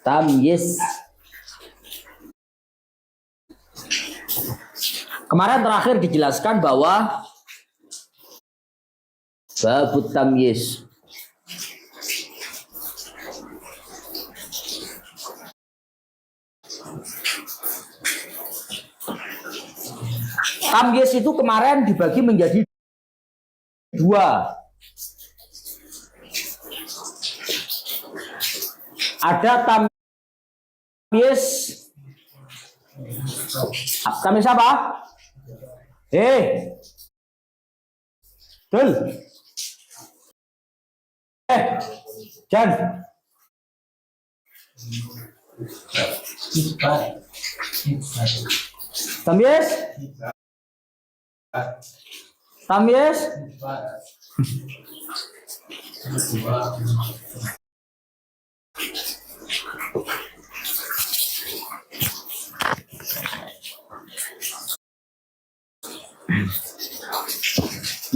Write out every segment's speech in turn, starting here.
Tamyiz. Kemarin terakhir dijelaskan bahwa babut tamyiz. Tamyiz itu kemarin dibagi menjadi dua. Ada tamyiz. Tamyiz apa? Betul. Jan. Tamyiz. Tamyiz.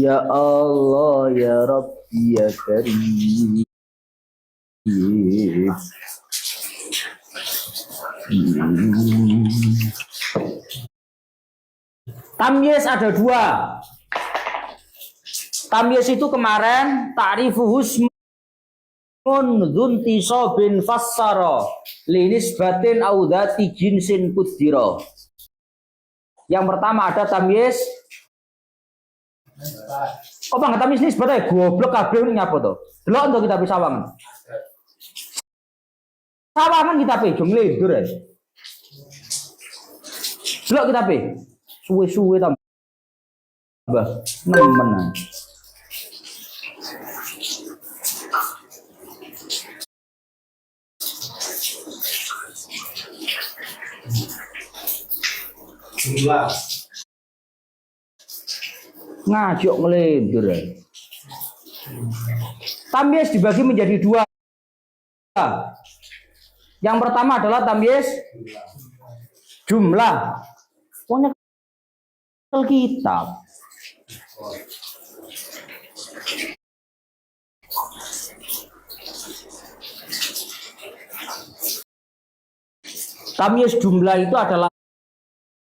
Ya Allah ya Rabbi ya Karim. Tamyiz ada dua. Tamyiz itu kemarin ta'rifuhu ismun dzuntisobin fassara linisbatin audati jinsin kudira. Yang pertama ada tamyiz. Kok bang tamyiz nisbat ae goblok kabeh ini nyapa to? Delok untuk kita bisa sawangan. Sawangan kita pe jong lendur ae. Delok kita pe. Suwe-suwe tambah nemen. Ngajak ngelendur. Tamyiz dibagi menjadi dua. Yang pertama adalah tamyiz jumlah. Pokoknya kitab. Tamyiz jumlah itu adalah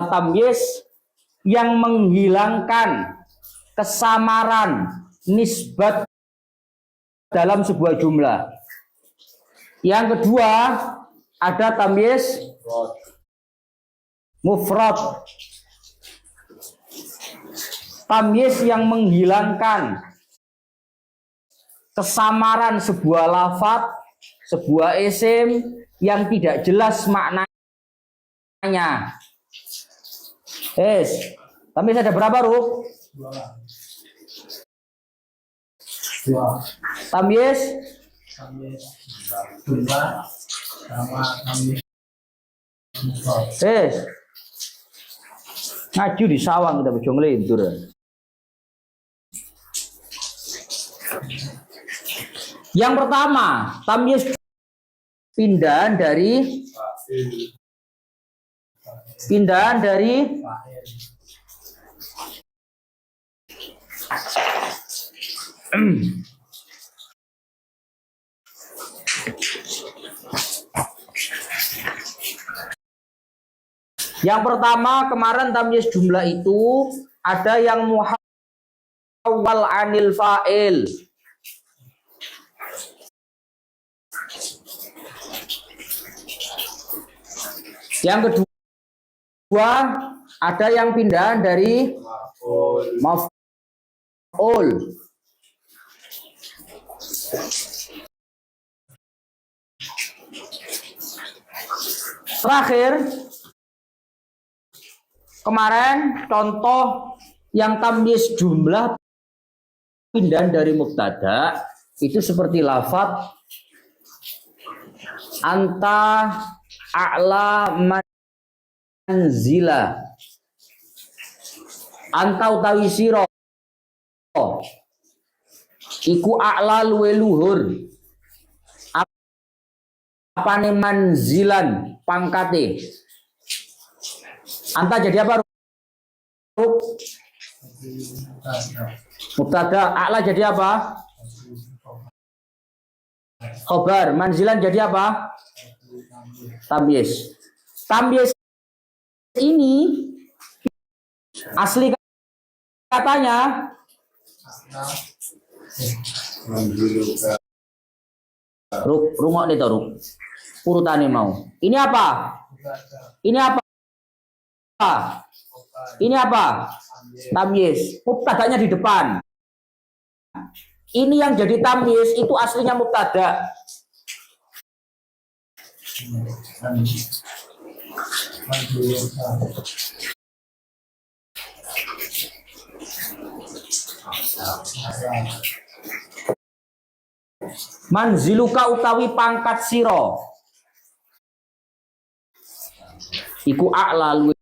tamyiz yang menghilangkan kesamaran nisbat dalam sebuah jumlah. Yang kedua ada tamyiz mufrad. Tamyiz yang menghilangkan kesamaran sebuah lafadz, sebuah isim yang tidak jelas maknanya. Tamyiz ada berapa, Ruk? Dua. Tamyiz jumlah sama tamyiz. Ngaju di sawang kita bejong lentur. Yang pertama, tamyiz pindahan dari yang pertama kemarin tamyiz jumlah itu ada yang muhawwal anil fa'il. Yang kedua ada yang pindahan dari maf'ul. Terakhir kemarin contoh yang tamyiz jumlah pindahan dari mubtada itu seperti lafadz anta a'la manzila. Anta utawi sira iku a'la luwe luhur. Apane manzilan pangkate. Anta jadi apa? Mubtada. A'la jadi apa? Khobar. Manzilan jadi apa? Tamyiz. Tamyiz ini asli katanya rungok nih Ruk. Urutannya mau. Ini apa? Ini apa? Ini apa? Tamyiz. Mubtadanya di depan. Ini yang jadi tamyiz itu aslinya mubtada. Manziluka utawi pangkat siro iku a'la luwih.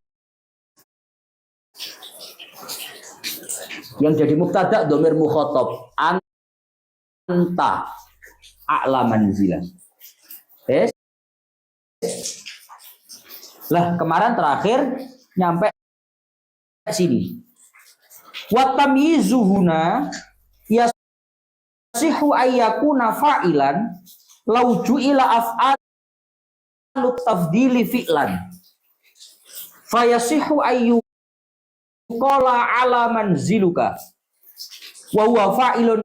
Yang jadi mubtada dhamir mukhatab anta a'la manzilan. Lah kemarin terakhir nyampe sini. Wa tamyizuhuna yasihu ayyakuna fa'ilan law ju'ila af'alut tafdili fi'lan fayasihu ayyu qala ala manziluka wa huwa fa'ilun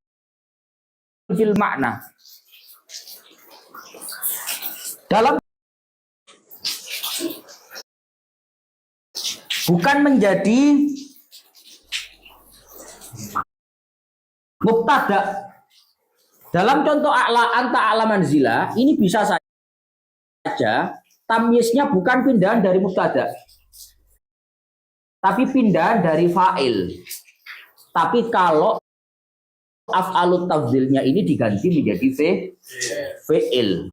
fil makna. Dalam bukan menjadi mubtada. Dalam contoh anta a'la manzila ini bisa saja tamyiznya bukan pindahan dari mubtada, tapi pindahan dari fa'il. Tapi kalau af'alut tafdilnya ini diganti menjadi fi'il.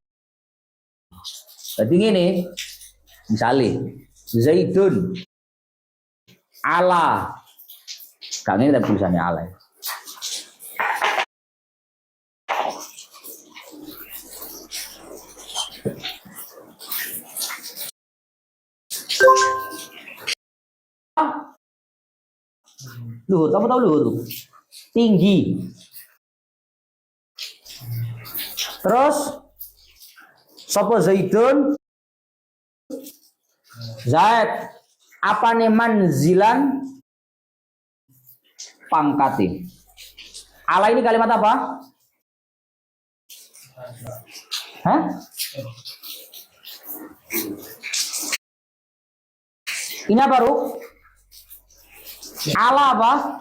Jadi ini misalnya Zaidun ala, kang ini tulisannya ala. Luhur, kamu tahu luhur? Tinggi. Terus sapa Zaidun? Zaid. Apa nih manzilan? Pangkati. Ala ini kalimat apa? Hah? Ini apa, Ruk? Ala apa?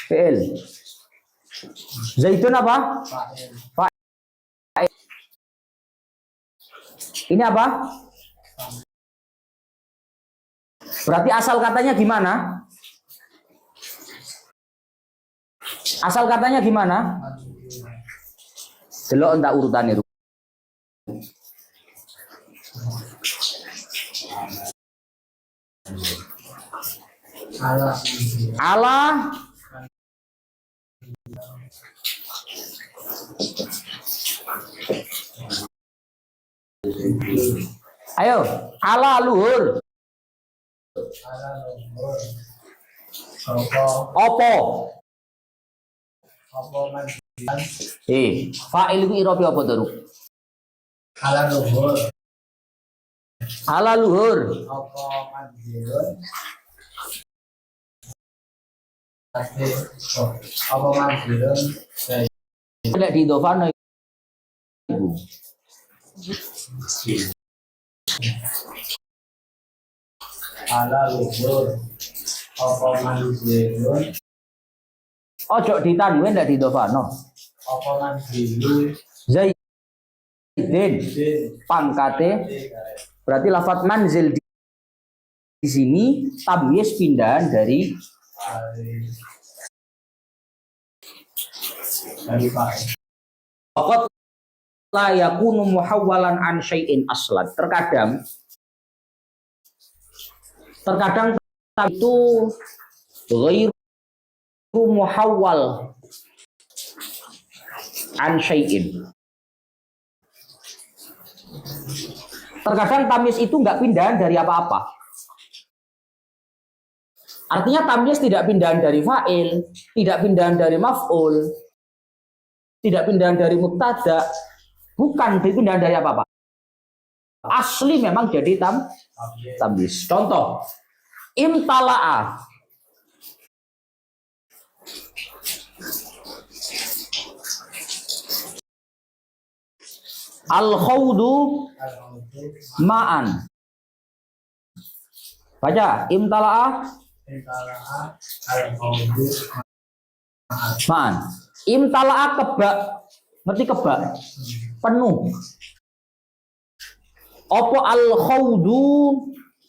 Fi'il. Zaitun apa? Fa'il. Ini apa? Berarti asal katanya gimana? Asal katanya gimana? Delok entak urutannya. Allah ayo Allah luhur opo fa'il itu irobi apa terus ala luhur apa manzilun tidak di dofano ibu ala luhur apa manzilun ojo ditanwin tidak di dofano apa manzilun Zaidin pangkate berarti lafadz manzil di sini tamyiz pindahan dari Faqat la yakunu muhawwalan an syai'in aslan. Terkadang itu ghairu muhawwal an syai'in. Terkadang tamyiz itu enggak pindahan dari apa-apa. Artinya tamyiz tidak pindahan dari fa'il, tidak pindahan dari maf'ul. tidak pindahan dari mubtada, bukan pindahan dari apa-apa. Asli memang jadi tamyiz. Contoh, imtala'a. Al-khawdu ma'an. Baca, imtala'a ma'an. Imtala'a kebak. Ngerti kebak? Penuh. Opo al-khawdu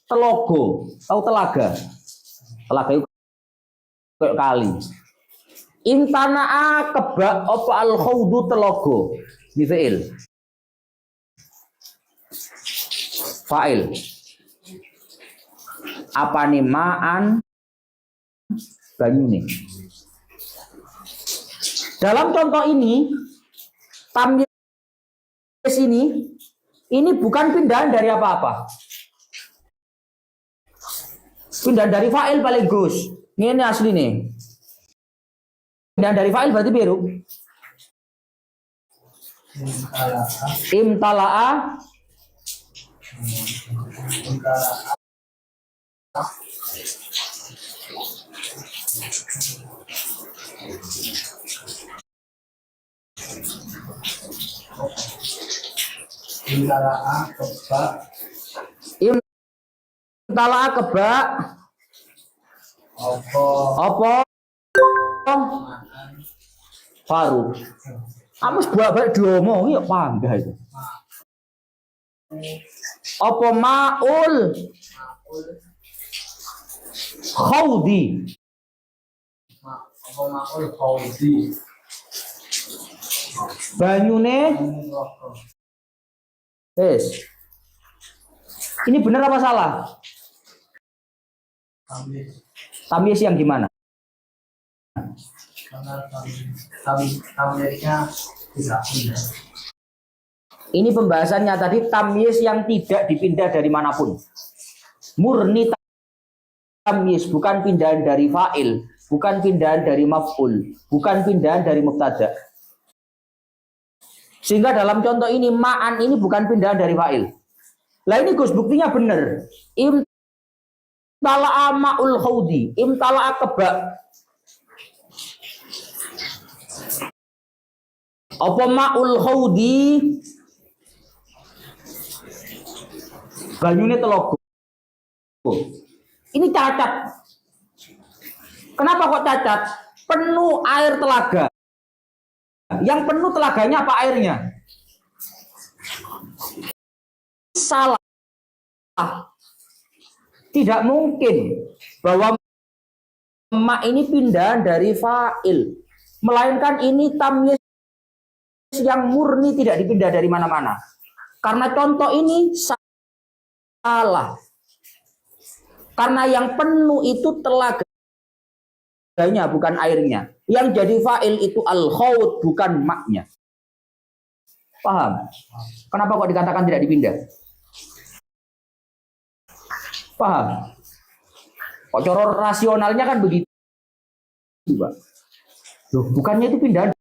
telogo. Tahu telaga? Telaga itu kayak kali. Imtana'a kebak opo al-khawdu telogo. Ini fi'il. Fa'il. Apa nih ma'an banyu nih. Dalam contoh ini tamyiz ini bukan pindahan dari apa-apa. Pindahan dari fa'il paling gus. Ini asli nih. Pindahan dari fa'il berarti biru. Imtala'a Imtala'a kebak apa faru. Amus buat diomongi ya panggah itu. Apa ma'ul khawdi. Banyune ini benar apa salah? Tamyiz yang gimana? Tamyiznya tidak pindah. Ini pembahasannya tadi tamyiz yang tidak dipindah dari manapun. Murni tamyiz, bukan pindahan dari fa'il, bukan pindahan dari maf'ul, bukan pindahan dari mubtada. Sehingga dalam contoh ini ma'an ini bukan pindahan dari fa'il. Lah ini Gus buktinya benar. Imtala'a ma'ul khawdi, imtala'a kebak. Apa ma'ul khawdi banyune telogo. Ini cacat. Kenapa kok cacat? Penuh air telaga. Yang penuh telaganya apa airnya? Salah. Tidak mungkin bahwa ma ini pindahan dari fa'il, melainkan ini tamyiz yang murni tidak dipindah dari mana-mana. Karena contoh ini salah. Karena yang penuh itu telaganya bukan airnya. Yang jadi fa'il itu al-khawd bukan maknya. Paham? Kenapa kok dikatakan tidak dipindah? Paham? Kok cara rasionalnya kan begitu, Pak. Loh, bukannya itu pindah.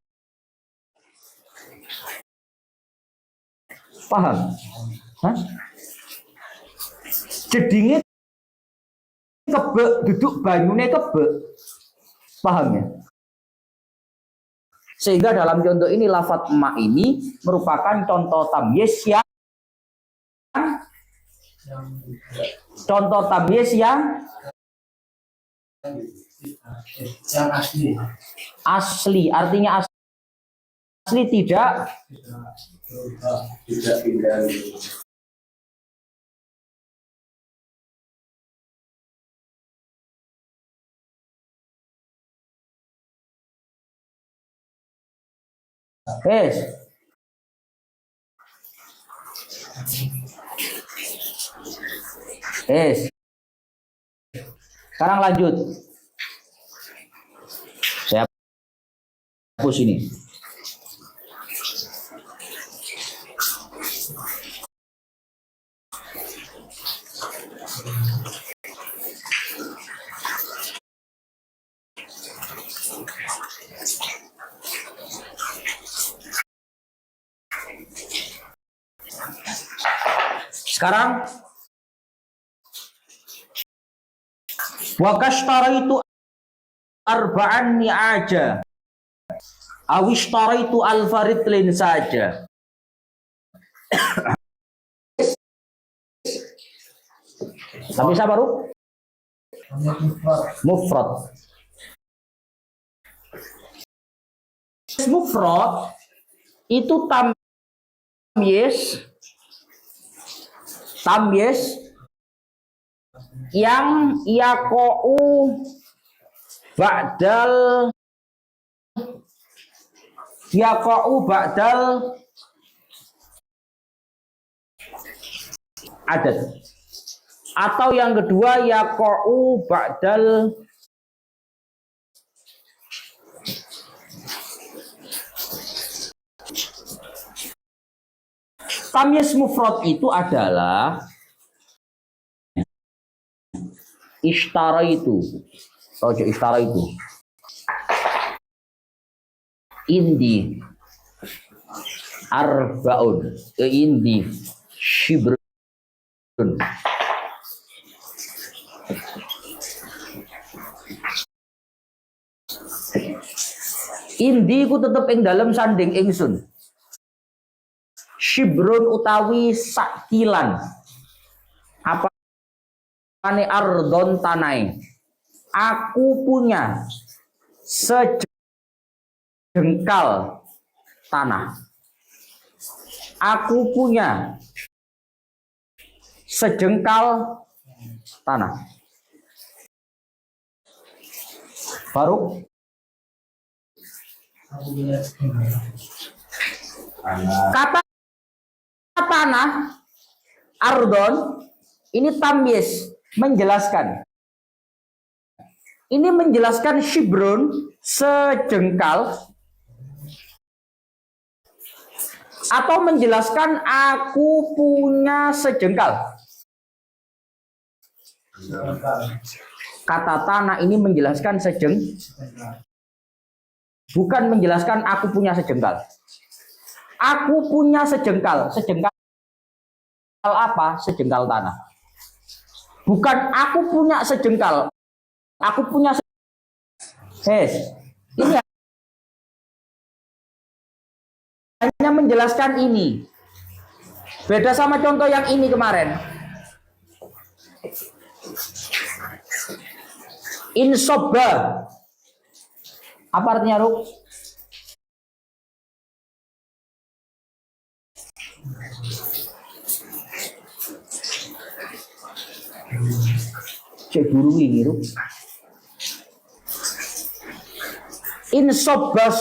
Paham? Hah? Jedinge kebek, duduk banyune kebek. Paham ya? Sehingga dalam contoh ini lafadz ma ini merupakan contoh tamyiz yang asli. Artinya asli tidak pindah. Sekarang lanjut. Saya hapus ini. Sekarang wa kashtaraitu arba'an ni'aja awishtaraitu alfaritlin saja. Tapi siapa baru? Mufrad. Mufrad itu tamyiz yang yaqa'u ba'dal adat, atau yang kedua yaqa'u ba'dal tamyiz. Mufrad itu adalah istaraitu, indi arbaun, indi shibrun. Indi ku tetep ing dalam sanding ingsun. Shibrun utawi sakilan. Apa ane ardon tanai. Aku punya sejengkal tanah. Aku punya sejengkal tanah. Faruk? Kata tanah ardon ini tamyiz, menjelaskan. Ini menjelaskan shibrun sejengkal, atau menjelaskan aku punya sejengkal. Kata tanah ini menjelaskan bukan menjelaskan aku punya sejengkal. Aku punya sejengkal. Sejengkal apa? Sejengkal tanah. Bukan aku punya sejengkal. Aku punya ini hanya menjelaskan ini. Beda sama contoh yang ini kemarin. Insobba. Apa artinya, Ruk? Cek guru ini, Ruk. Insobba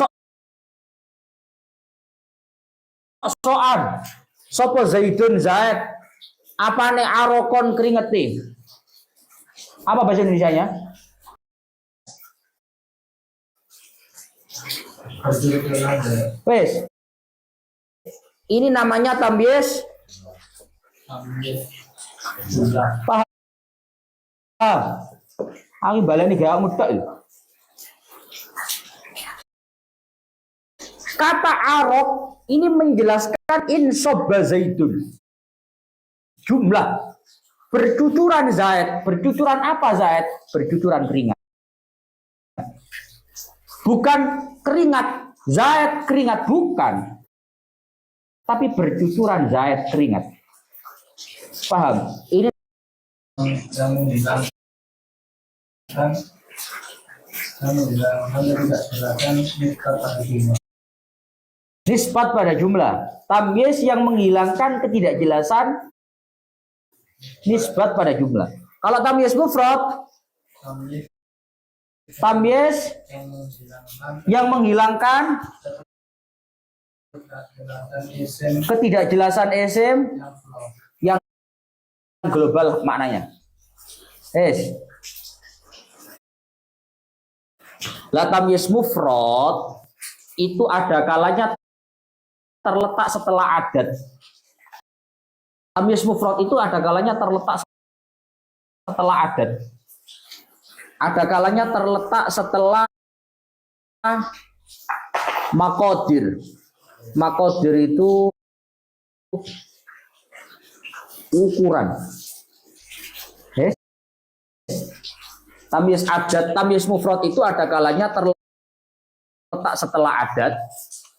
soan. Sopo Zaidun Zaid. Apa nih arokon keringeti? Apa bahasa Indonesianya? Wes. Ini namanya tamyiz. Paham? Aku baleni gak mutek. Kata arok ini menjelaskan insobba zaidun. Jumlah bercucuran Zaid. Bercucuran apa Zaid? Bercucuran keringat. Bukan keringat Zaid keringat, bukan. Tapi bercucuran Zaid keringat. Paham? Ini nisbat pada jumlah. Tamyiz yang menghilangkan ketidakjelasan nisbat pada jumlah. Kalau tamyiz mufrad, tamyiz yang menghilangkan ketidakjelasan isim yang global maknanya. Lah tamyiz mufrad itu ada kalanya terletak setelah adat. Tamyiz mufrad itu ada kalanya terletak setelah adat. Ada kalanya terletak setelah makodir. Makodir itu ukuran. Yes. Tamyiz adat, tamyiz mufrad itu ada kalanya terletak setelah adat.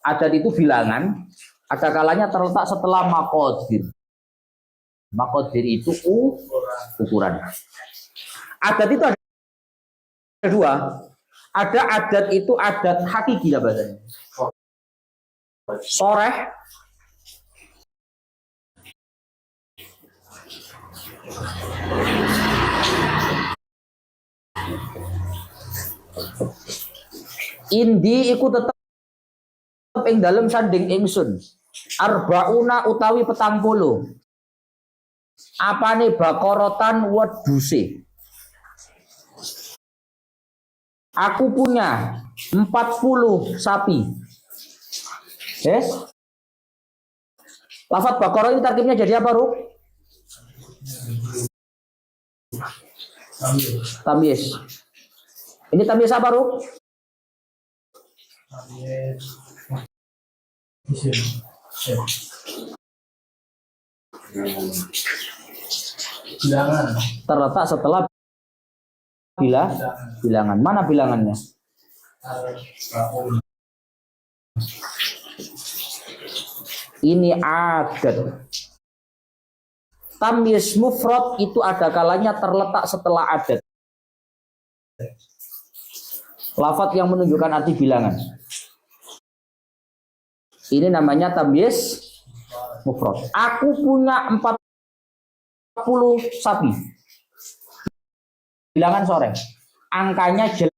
Adat itu bilangan. Ada kalanya terletak setelah maqadir. Maqadir itu ukuran. Adat itu ada dua. Ada adat itu adat hakiki ya bahasanya. Soreh. Indi iku tetep ing dalem sanding ingsun. Arbauna utawi 40. Apane bakorotan weduse. Aku punya 40 sapi. Yes. Lafaz bakoroh ini tarkibnya jadi apa, Ruk? Tamyiz. Ini tamyiz apa, Ruk? Bilangan. Terletak setelah bilangan. Mana bilangannya? Ini adat. Tamyiz mufrad itu ada kalanya terletak setelah adat. Lafaz yang menunjukkan arti bilangan. Ini namanya tamyiz mufrad. Aku punya 40 sapi. Bilangan sore. Angkanya jelas.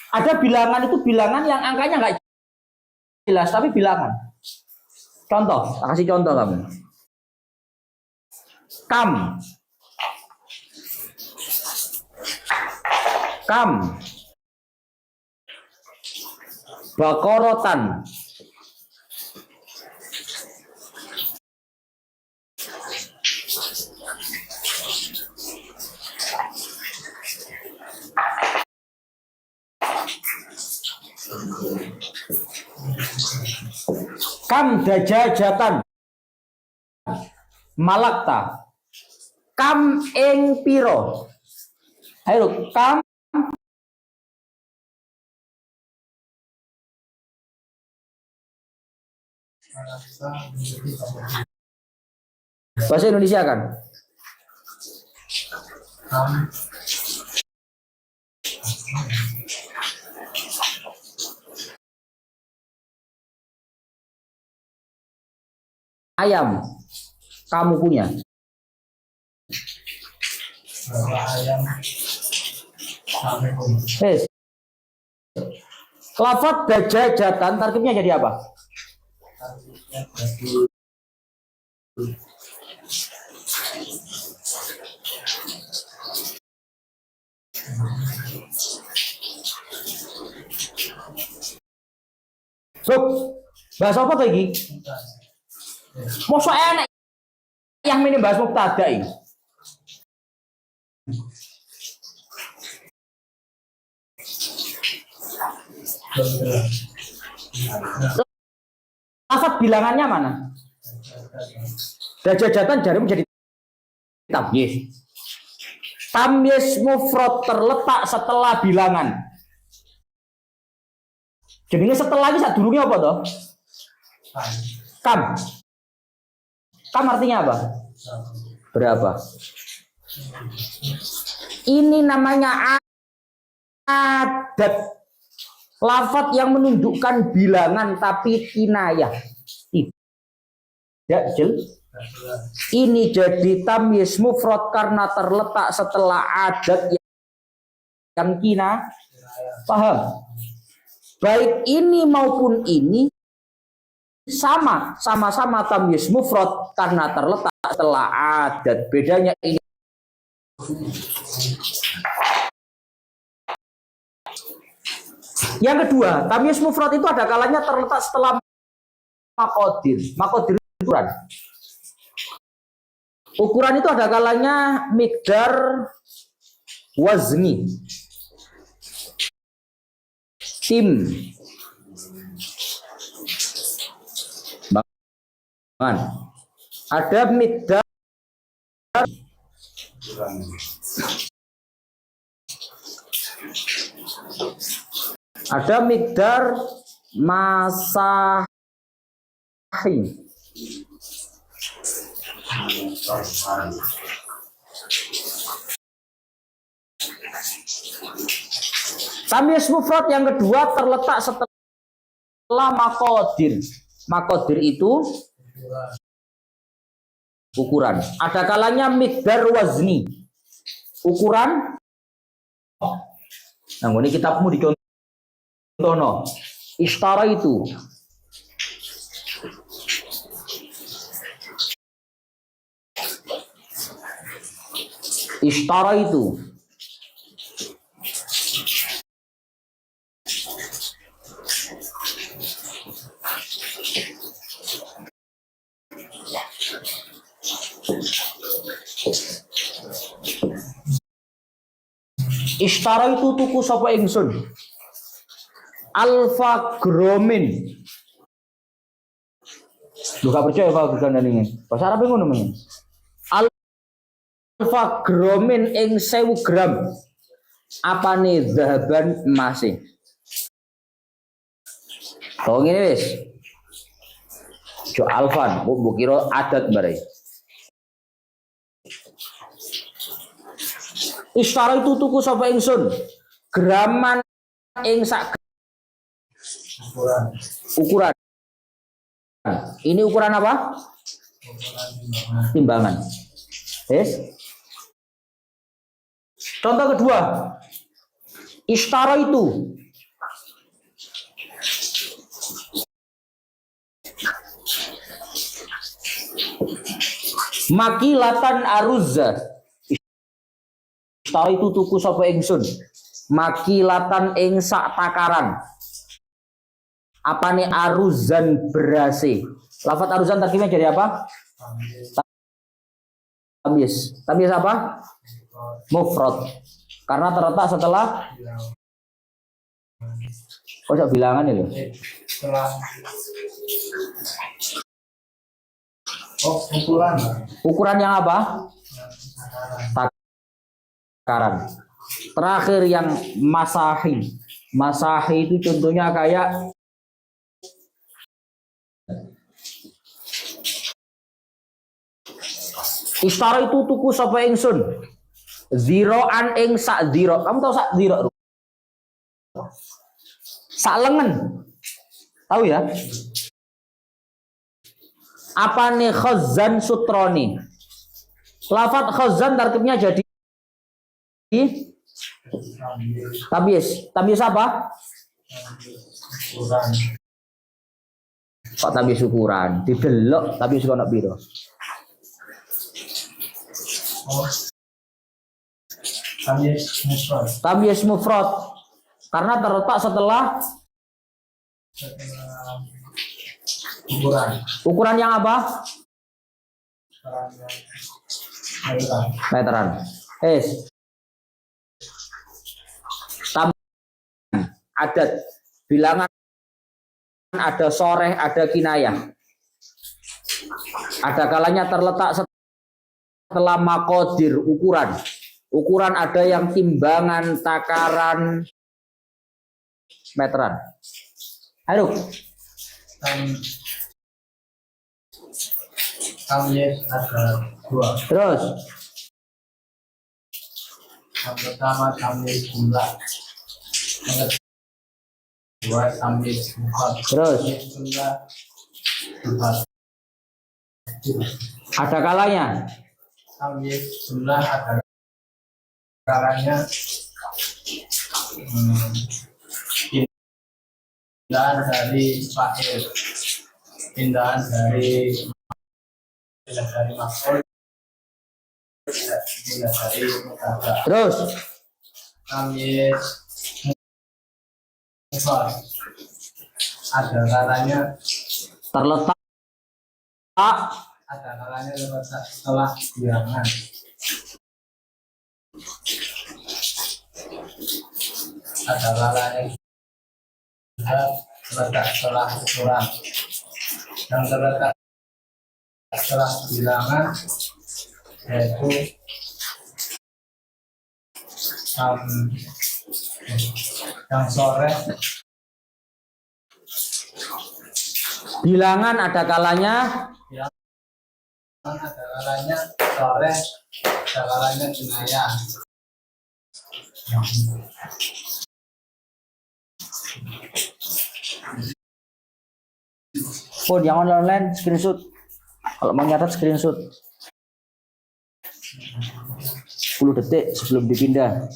Ada bilangan itu bilangan yang angkanya nggak jelas tapi bilangan. Contoh, tak kasih contoh kamu. Kam bakorotan kam dajajatan malakta kam ing piro. Ayo kam bahasa Indonesia kan? Ayam kamu punya. Yes. Lafaz dajajatan tarkibnya jadi apa? So, bahasa apa lagi? Mosok enak yang ini bahas mubtada ini. Lafaz bilangannya mana? Dajajatan jari menjadi tamyiz. Tamyiz mufrad terletak setelah bilangan. Jadi ini setelah lagi saat dulunya apa toh? Kam. Kam artinya apa? Berapa? Ini namanya adat. Lafaz yang menunjukkan bilangan tapi kinayah. Tidak jelas. Ini jadi tamyiz mufrad karena terletak setelah adat yang kina. Paham? Baik ini maupun ini sama-sama tamyiz mufrad karena terletak setelah adat. Bedanya ini. Yang kedua, tamyiz mufrad itu ada kalanya terletak setelah maqadir. Maqadir ukuran. Ukuran itu ada kalanya miqdar wazni. Tim. Ada miqdar masahi. Tamyiz mufrad yang kedua terletak setelah makodir. Makodir itu ukuran. Ada kalanya miqdar wazni. Ukuran. Nah, ini kitabmu dicontohno. Ishtara itu. Ishtara itu. Ishtara itu tuku sapa ingsun. Alfa gromin. Lu gak percaya Pak gandane. Bahasa Arab ngono men. Alfa gromin ing 1000 gram. Apane zahaban emasih. Kau ngene wis. Jo alfan, mbok kira adat bare. Ishtara itu tuku sapa ingsun. Graman ing sak ukuran. Ini ukuran apa? Timbangan. Yes. Contoh kedua. Ishtara itu makilatan aruzza. Ishtara itu tuku sapa ingsun. Makilatan ing sak takaran. Apane aruzan berase. Lafaz aruzan tarkibnya jadi apa? Tamyiz. Tamyiz apa? Mufrad. Karena terletak setelah kok bilangan ya loh. Ukuran. Ukuran yang apa? Takaran. Terakhir yang masahi. Masahi itu contohnya kayak Ishtara itu tuku sapa ingsun. Ziroan ing sak ziro. Kamu tahu sak ziro? Sak lengan. Tahu ya? Apa nih khazan sutroni? Lafat khazan tarkibnya jadi tamyiz. Tamyiz apa? Kok tamyiz ukuran? Didelok tamyiz kono piro? Tamyiz mufrad. Karena terletak setelah ukuran yang apa? Meteran. Adat bilangan ada soreh, ada kinayah. Ada kalanya terletak setelah makodir ukuran. Ukuran ada yang timbangan, takaran, meteran. Ayo. Tamyiz ada dua. Terus. Yang pertama tamyiz jumlah. Yang kedua tamyiz mufrad. Terus. Jumlah mufrad. Ada kalanya. Tamyiz jumlah ada kalanya pindahan dari fa'il, pindahan dari maf'ul, pindah dari mubtada. Terus. Tamyiz mufrad ada kalanya Terletak setelah bilangan. Ada kalanya terletak setelah ukuran. Yang terletak setelah bilangan yaitu yang sore Bilangan ada kalanya ada kalanya sore, ada kalanya jenayah. pun yang online screenshot. Kalau mau nyatat screenshot 10 detik sebelum dipindah.